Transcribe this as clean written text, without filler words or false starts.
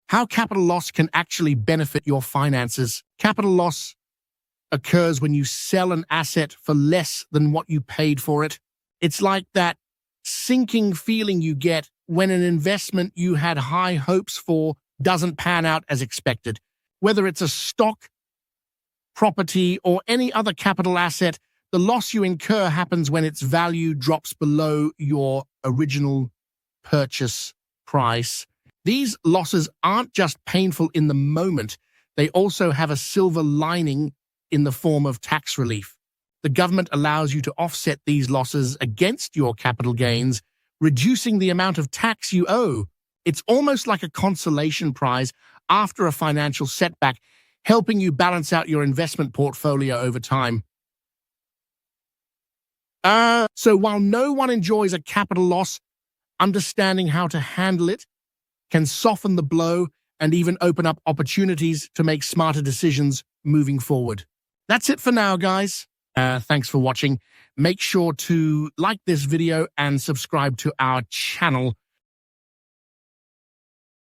How capital loss can actually benefit your finances. Capital loss occurs when you sell an asset for less than what you paid for it. It's like that sinking feeling you get when an investment you had high hopes for doesn't pan out as expected. Whether it's a stock, property, or any other capital asset, the loss you incur happens when its value drops below your original purchase price. These losses aren't just painful in the moment, they also have a silver lining in the form of tax relief. The government allows you to offset these losses against your capital gains, reducing the amount of tax you owe. It's almost like a consolation prize after a financial setback, helping you balance out your investment portfolio over time. So while no one enjoys a capital loss, understanding how to handle it can soften the blow and even open up opportunities to make smarter decisions moving forward. That's it for now, guys. Thanks for watching. Make sure to like this video and subscribe to our channel